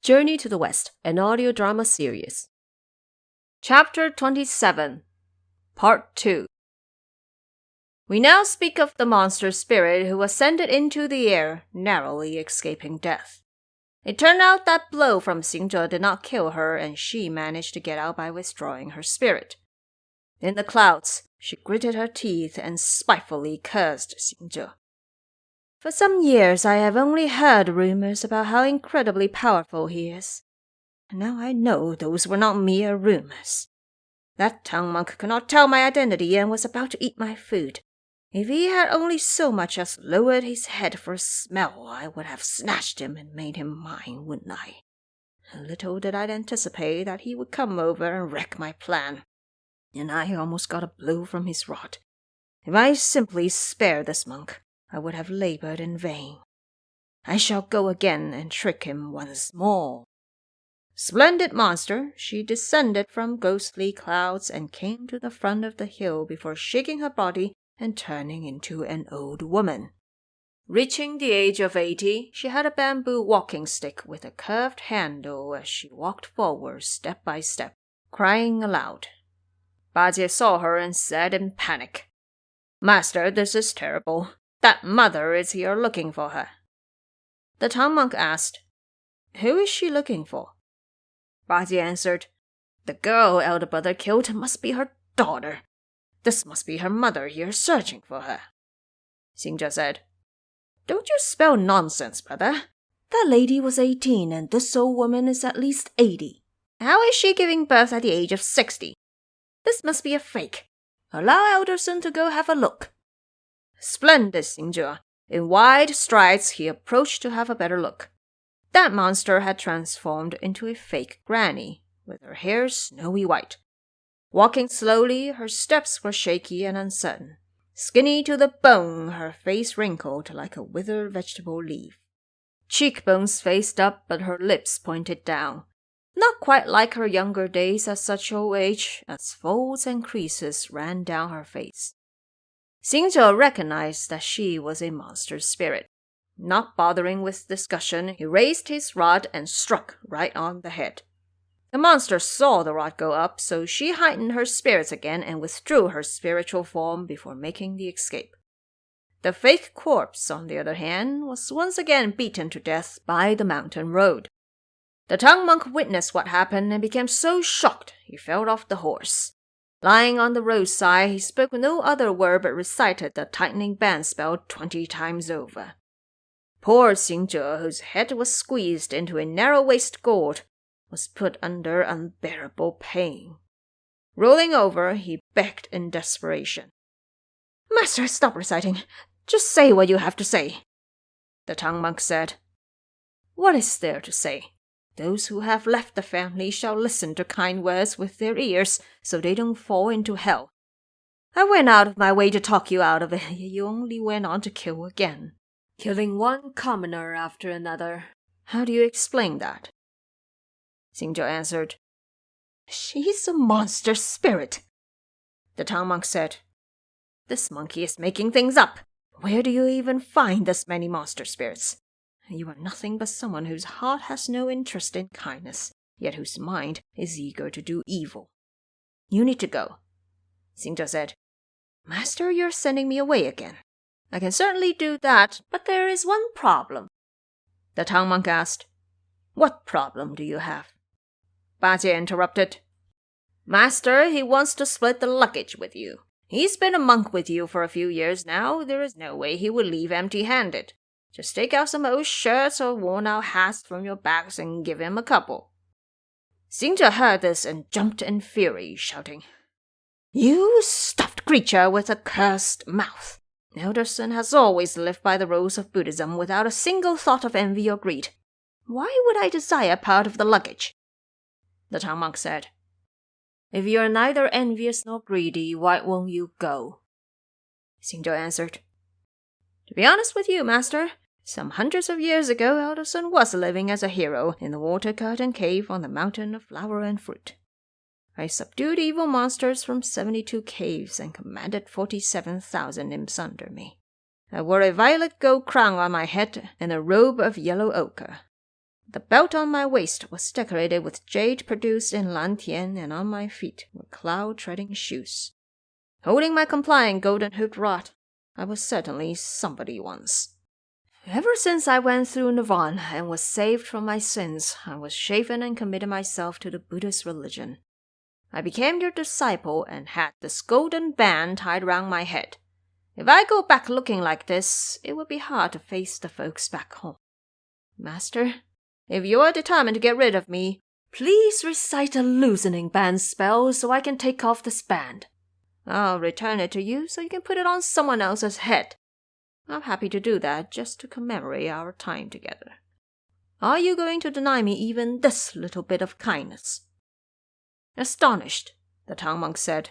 Journey to the West, an audio drama series. Chapter 27, Part 2. We now speak of the monster spirit who ascended into the air, narrowly escaping death. It turned out that blow from Xingzhe did not kill her, and she managed to get out by withdrawing her spirit. In the clouds, she gritted her teeth and spitefully cursed Xingzhe. For some years I have only heard rumors about how incredibly powerful he is. And now I know those were not mere rumors. That tongue monk could not tell my identity and was about to eat my food. If he had only so much as lowered his head for a smell, I would have snatched him and made him mine, wouldn't I? Little did I anticipate that he would come over and wreck my plan. And I almost got a blow from his rod. If I simply spared this monk, I would have labored in vain. I shall go again and trick him once more. Splendid monster, she descended from ghostly clouds and came to the front of the hill before shaking her body and turning into an old woman. Reaching the age of 80, she had a bamboo walking stick with a curved handle as she walked forward step by step, crying aloud. Bajie saw her and said in panic, "Master, this is terrible. That mother is here looking for her." The town monk asked, "Who is she looking for?" Bajie answered, "The girl elder brother killed must be her daughter. This must be her mother here searching for her." Xingzhe said, "Don't you spell nonsense, brother. That lady was 18 and this old woman is at least 80. How is she giving birth at the age of 60? This must be a fake. Allow Elderson to go have a look." Splendid Xingzhe. In wide strides he approached to have a better look. That monster had transformed into a fake granny, with her hair snowy white. Walking slowly, her steps were shaky and uncertain. Skinny to the bone, her face wrinkled like a withered vegetable leaf. Cheekbones faced up, but her lips pointed down. Not quite like her younger days at such old age, as folds and creases ran down her face. Xingzhe recognized that she was a monster spirit. Not bothering with discussion, he raised his rod and struck right on the head. The monster saw the rod go up, so she heightened her spirits again and withdrew her spiritual form before making the escape. The fake corpse, on the other hand, was once again beaten to death by the mountain road. The tongue monk witnessed what happened and became so shocked he fell off the horse. Lying on the roadside, he spoke no other word but recited the tightening band spell 20 times over. Poor Xingzhe, whose head was squeezed into a narrow waistcord, was put under unbearable pain. Rolling over, he begged in desperation, "Master, stop reciting. Just say what you have to say." The tongue monk said, "What is there to say? Those who have left the family shall listen to kind words with their ears, so they don't fall into hell. I went out of my way to talk you out of it, yet you only went on to kill again, killing one commoner after another. How do you explain that?" Xingzhe answered, "She's a monster spirit." The town monk said, "This monkey is making things up. Where do you even find this many monster spirits? You are nothing but someone whose heart has no interest in kindness, yet whose mind is eager to do evil. You need to go." Xingzhe said, "Master, you're sending me away again." "I can certainly do that, but there is one problem." The town monk asked, "What problem do you have?" Bajie interrupted, "Master, he wants to split the luggage with you. He's been a monk with you for a few years now. There is no way he would leave empty-handed. Just take out some old shirts or worn-out hats from your bags and give him a couple." Xingzhe heard this and jumped in fury, shouting, "You stuffed creature with a cursed mouth! Elderson has always lived by the rules of Buddhism without a single thought of envy or greed. Why would I desire part of the luggage?" The town monk said, "If you are neither envious nor greedy, why won't you go?" Xingzhe answered, "To be honest with you, master, some hundreds of years ago Elderson was living as a hero in the water-curtain cave on the mountain of flower and fruit. I subdued evil monsters from 72 caves and commanded 47,000 imps under me. I wore a violet gold crown on my head and a robe of yellow ochre. The belt on my waist was decorated with jade produced in Lantian, and on my feet were cloud-treading shoes. Holding my compliant golden-hooped rod, I was certainly somebody once. Ever since I went through Nirvana and was saved from my sins, I was shaven and committed myself to the Buddhist religion. I became your disciple and had this golden band tied round my head. If I go back looking like this, it would be hard to face the folks back home. Master, if you are determined to get rid of me, please recite a loosening band spell so I can take off this band. I'll return it to you so you can put it on someone else's head. I'm happy to do that just to commemorate our time together. Are you going to deny me even this little bit of kindness? Astonished, the tongue monk said,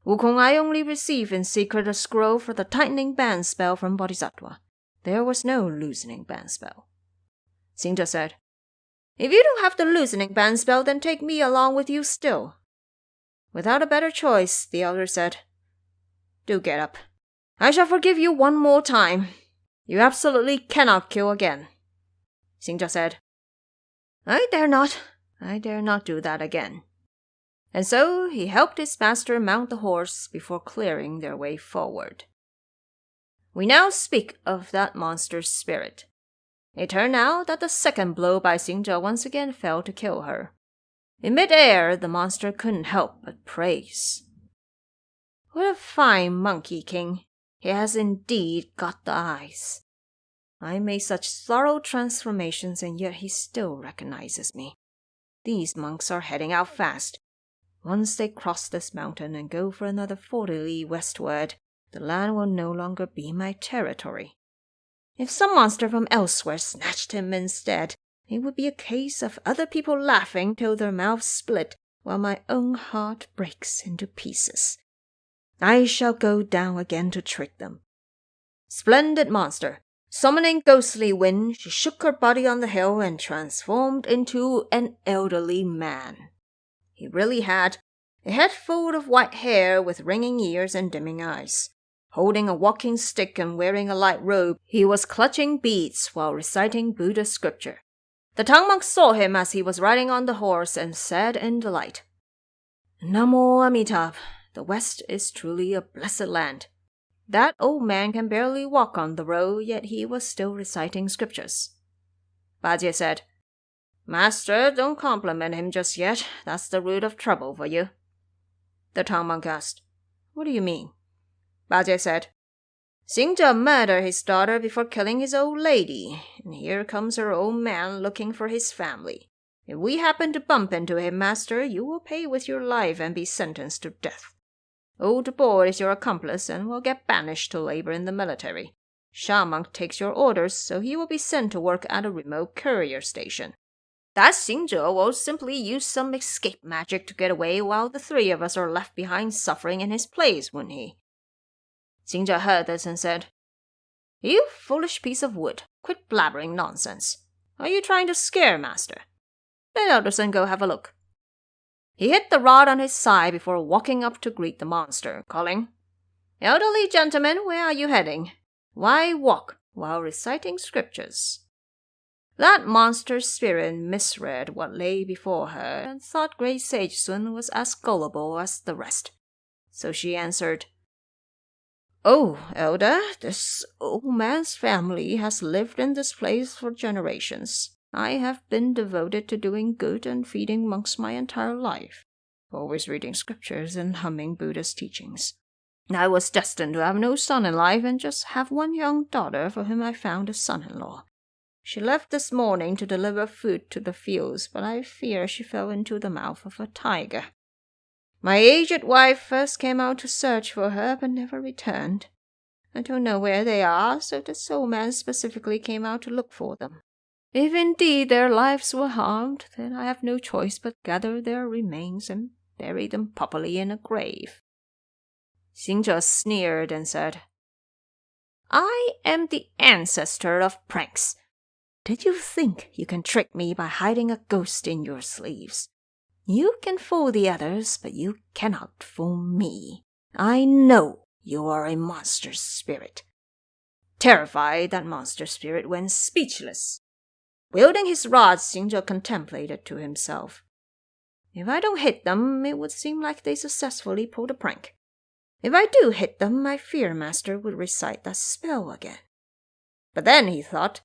Wukong, I only received in secret a scroll for the tightening band spell from Bodhisattva. There was no loosening band spell. Xingzhe said, If you don't have the loosening band spell, then take me along with you still. Without a better choice, the elder said, Do get up. I shall forgive you one more time. You absolutely cannot kill again. Xingzhe said, I dare not do that again. And so he helped his master mount the horse before clearing their way forward. We now speak of that monster's spirit. It turned out that the second blow by Xingzhe once again failed to kill her. In mid-air, the monster couldn't help but praise. What a fine monkey king! He has indeed got the eyes. I made such thorough transformations, and yet he still recognizes me. These monks are heading out fast. Once they cross this mountain and go for another 40 li westward, the land will no longer be my territory. If some monster from elsewhere snatched him instead, it would be a case of other people laughing till their mouths split, while my own heart breaks into pieces. I shall go down again to trick them. Splendid monster! Summoning ghostly wind, she shook her body on the hill and transformed into an elderly man. He really had a head full of white hair with ringing ears and dimming eyes. Holding a walking stick and wearing a light robe, he was clutching beads while reciting Buddhist scripture. The tongue monk saw him as he was riding on the horse and said in delight, Namo Amitabha, the West is truly a blessed land. That old man can barely walk on the road, yet he was still reciting scriptures. Bajie said, Master, don't compliment him just yet. That's the root of trouble for you. The tongue monk asked, What do you mean? Bajie said, Xingzhe murdered his daughter before killing his old lady, and here comes her old man looking for his family. If we happen to bump into him, master, you will pay with your life and be sentenced to death. Old Boy is your accomplice and will get banished to labor in the military. Sha monk takes your orders, so he will be sent to work at a remote courier station. That Xingzhe will simply use some escape magic to get away while the three of us are left behind suffering in his place, wouldn't he? Xingzhe heard this and said, You foolish piece of wood, quit blabbering nonsense. Are you trying to scare master? Let Elderson go have a look. He hit the rod on his side before walking up to greet the monster, calling, Elderly gentleman, where are you heading? Why walk while reciting scriptures? That monster's spirit misread what lay before her and thought great sage Sun was as gullible as the rest. So she answered, Oh, elder, this old man's family has lived in this place for generations. I have been devoted to doing good and feeding monks my entire life, always reading scriptures and humming Buddhist teachings. I was destined to have no son in life and just have one young daughter for whom I found a son-in-law. She left this morning to deliver food to the fields, but I fear she fell into the mouth of a tiger. My aged wife first came out to search for her, but never returned. I don't know where they are, so the soul man specifically came out to look for them. If indeed their lives were harmed, then I have no choice but gather their remains and bury them properly in a grave. Xingzhe sneered and said, I am the ancestor of pranks. Did you think you can trick me by hiding a ghost in your sleeves? You can fool the others, but you cannot fool me. I know you are a monster's spirit. Terrified, that monster spirit went speechless. Wielding his rod, Xingzhe contemplated to himself. If I don't hit them, it would seem like they successfully pulled a prank. If I do hit them, my fear master would recite that spell again. But then, he thought,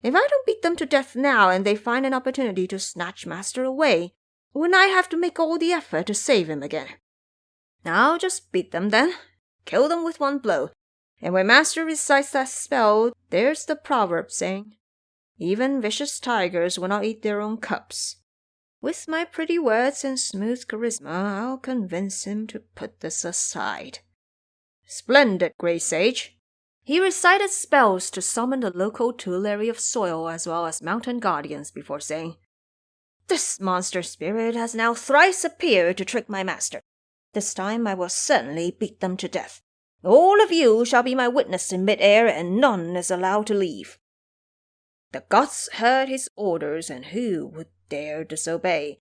if I don't beat them to death now and they find an opportunity to snatch master away, wouldn't I have to make all the effort to save him again? I'll just beat them then, kill them with one blow, and when master recites that spell, there's the proverb saying, even vicious tigers will not eat their own cubs. With my pretty words and smooth charisma, I'll convince him to put this aside. Splendid, Great Sage. He recited spells to summon the local tutelary of soil as well as mountain guardians before saying, This monster spirit has now thrice appeared to trick my master. This time I will certainly beat them to death. All of you shall be my witness in mid-air, and none is allowed to leave. The gods heard his orders, and who would dare disobey?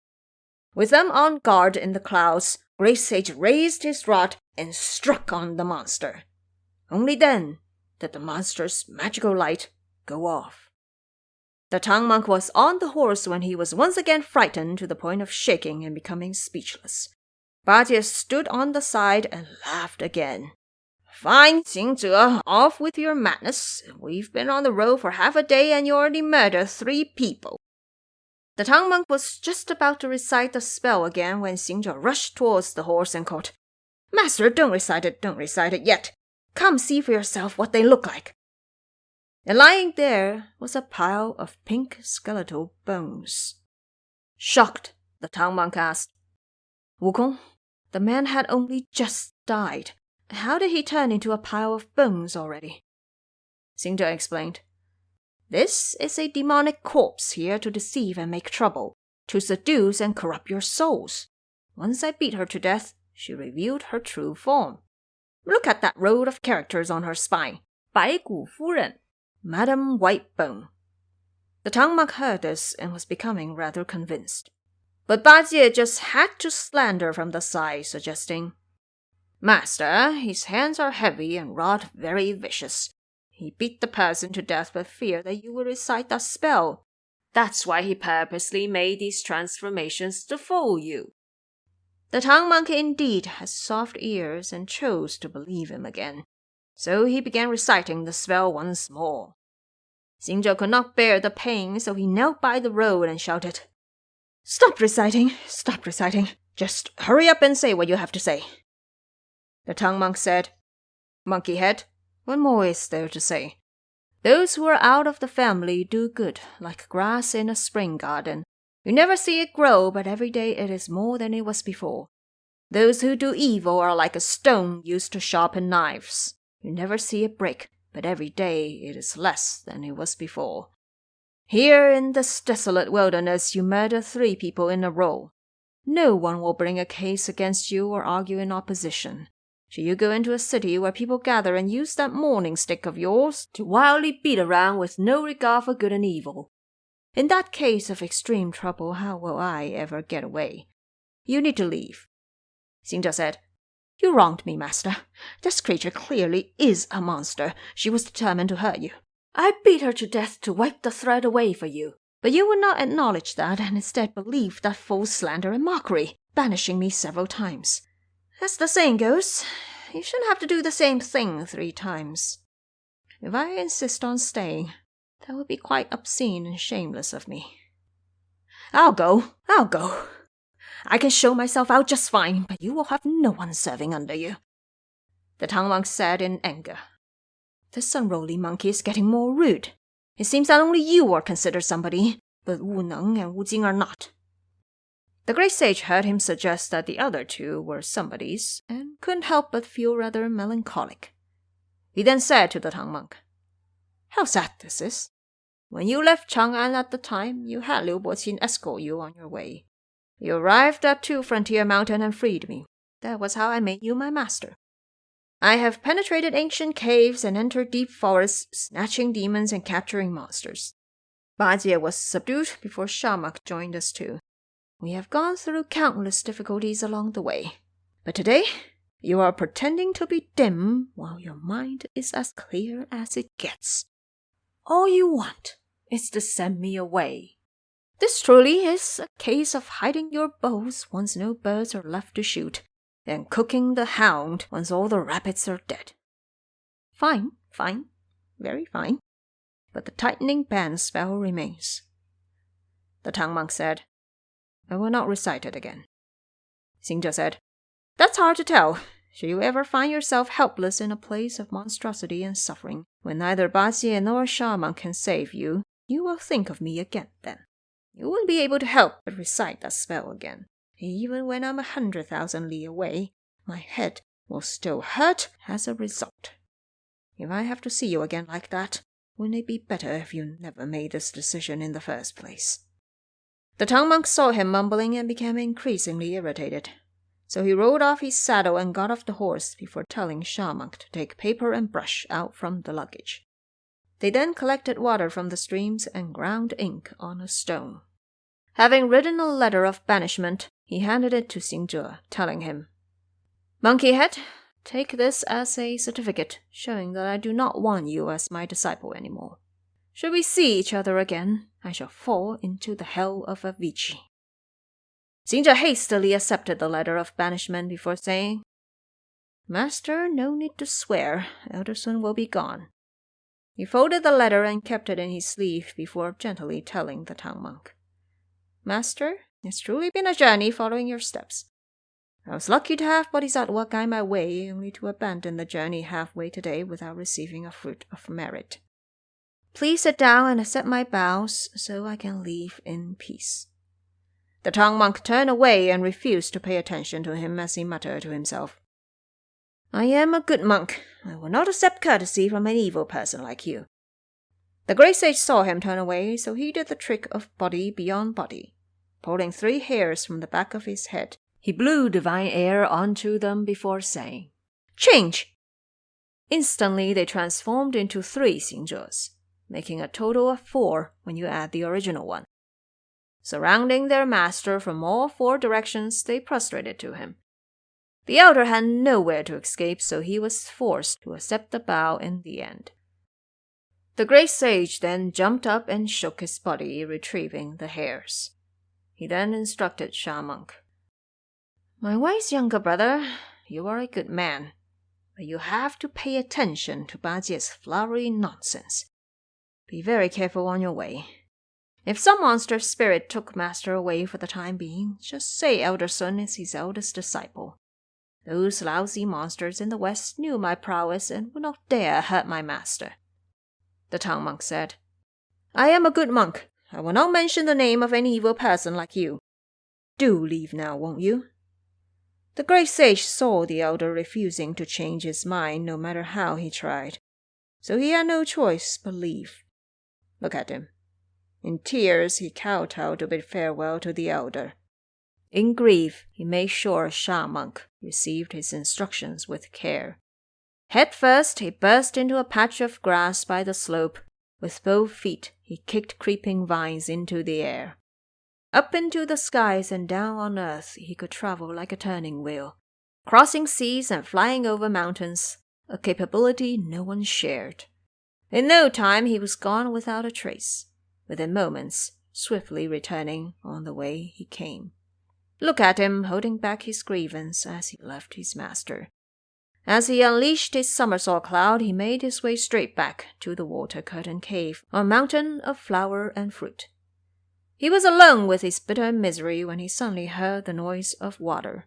With them on guard in the clouds, Great Sage raised his rod and struck on the monster. Only then did the monster's magical light go off. The tongue monk was on the horse when he was once again frightened to the point of shaking and becoming speechless. Bajie stood on the side and laughed again. Fine, Xingzhe, off with your madness. We've been on the road for half a day and you already murdered 3 people. The tongue monk was just about to recite the spell again when Xingzhe rushed towards the horse and called, Master, don't recite it yet. Come see for yourself what they look like. And lying there was a pile of pink skeletal bones. Shocked, the tongue monk asked, Wukong, the man had only just died. How did he turn into a pile of bones already? Xingzhe explained, This is a demonic corpse here to deceive and make trouble, to seduce and corrupt your souls. Once I beat her to death, she revealed her true form. Look at that row of characters on her spine. 白骨夫人, Madam Whitebone. The tongue monk heard this and was becoming rather convinced. But Bajie just had to slander from the side, suggesting, Master, his hands are heavy and rod very vicious. He beat the person to death with fear that you would recite that spell. That's why he purposely made these transformations to fool you. The tongue monk indeed had soft ears and chose to believe him again. So he began reciting the spell once more. Xingzhe could not bear the pain, so he knelt by the road and shouted, Stop reciting. Just hurry up and say what you have to say. The tongue monk said, Monkey head, what more is there to say? Those who are out of the family do good, like grass in a spring garden. You never see it grow, but every day it is more than it was before. Those who do evil are like a stone used to sharpen knives. You never see it break, but every day it is less than it was before. Here in this desolate wilderness you murder 3 people in a row. No one will bring a case against you or argue in opposition. Should you go into a city where people gather and use that mourning stick of yours to wildly beat around with no regard for good and evil? In that case of extreme trouble, how will I ever get away? You need to leave. Xingzhe said, You wronged me, master. This creature clearly is a monster. She was determined to hurt you. I beat her to death to wipe the threat away for you. But you would not acknowledge that and instead believed that false slander and mockery, banishing me several times. As the saying goes, you shouldn't have to do the same thing 3 times. If I insist on staying, that would be quite obscene and shameless of me. I'll go. I can show myself out just fine, but you will have no one serving under you. The tongue monk said in anger. This unruly monkey is getting more rude. It seems that only you are considered somebody, but Wu Neng and Wu Jing are not. The great sage heard him suggest that the other 2 were somebodies, and couldn't help but feel rather melancholic. He then said to the tongue monk, How sad this is. When you left Chang'an at the time, you had Liu Boqin escort you on your way. You arrived at 2 Frontier Mountain and freed me. That was how I made you my master. I have penetrated ancient caves and entered deep forests, snatching demons and capturing monsters. Bajie was subdued before Shamak joined us too. We have gone through countless difficulties along the way. But today, You are pretending to be dim while your mind is as clear as it gets. All you want is to send me away. This truly is a case of hiding your bows once no birds are left to shoot, and cooking the hound once all the rabbits are dead. Fine, very fine. But the tightening band spell remains. The tongue monk said, I will not recite it again. Xingzhe said, That's hard to tell. Should you ever find yourself helpless in a place of monstrosity and suffering, when neither Bajie nor Sha monk can save you, you will think of me again then. You won't be able to help but recite that spell again. Even when I'm 100,000 li away, my head will still hurt as a result. If I have to see you again like that, wouldn't it be better if you never made this decision in the first place? The tongue monk saw him mumbling and became increasingly irritated. So he rolled off his saddle and got off the horse before telling Sha monk to take paper and brush out from the luggage. They then collected water from the streams and ground ink on a stone. Having written a letter of banishment, he handed it to Xingzhe, telling him, Monkey head, take this as a certificate showing that I do not want you as my disciple anymore. Should we see each other again, I shall fall into the hell of Avicii. Xingzhe hastily accepted the letter of banishment before saying, Master, no need to swear. Elder Sun will be gone. He folded the letter and kept it in his sleeve before gently telling the tongue monk, Master, it's truly been a journey following your steps. I was lucky to have Bodhisattva guide my way, only to abandon the journey halfway today without receiving a fruit of merit. Please sit down and accept my bows so I can leave in peace. The tongue monk turned away and refused to pay attention to him as he muttered to himself, I am a good monk. I will not accept courtesy from an evil person like you. The great sage saw him turn away, so he did the trick of body beyond body. Pulling 3 hairs from the back of his head, he blew divine air onto them before saying, Change! Instantly they transformed into 3 Xingzhes, making a total of 4 when you add the original one. Surrounding their master from all 4 directions, they prostrated to him. The elder had nowhere to escape, so he was forced to accept the bow in the end. The great sage then jumped up and shook his body, retrieving the hairs. He then instructed Sha monk, My wise younger brother, you are a good man, but you have to pay attention to Bajie's flowery nonsense. Be very careful on your way. If some monster spirit took master away for the time being, just say Elder Sun is his eldest disciple. Those lousy monsters in the west knew my prowess and would not dare hurt my master. The tongue monk said, I am a good monk. I will not mention the name of any evil person like you. Do leave now, won't you? The great sage saw the elder refusing to change his mind no matter how he tried, so he had no choice but leave. Look at him. In tears he kowtowed to bid farewell to the elder. In grief he made sure Sha monk received his instructions with care. Head first he burst into a patch of grass by the slope. With both feet he kicked creeping vines into the air. Up into the skies and down on earth he could travel like a turning wheel, crossing seas and flying over mountains, a capability no one shared. In no time he was gone without a trace, within moments, swiftly returning on the way he came. Look at him holding back his grievance as he left his master. As he unleashed his somersault cloud, he made his way straight back to the water-curtained cave on a mountain of flower and fruit. He was alone with his bitter misery when he suddenly heard the noise of water.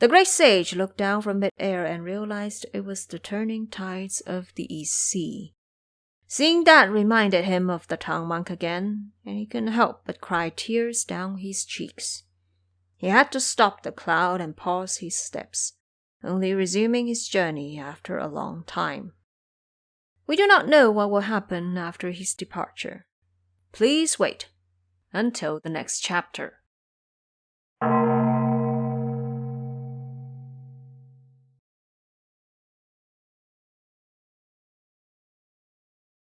The great sage looked down from mid-air and realized it was the turning tides of the East Sea. Seeing that reminded him of the tongue monk again, and he couldn't help but cry tears down his cheeks. He had to stop the cloud and pause his steps, only resuming his journey after a long time. We do not know what will happen after his departure. Please wait until the next chapter.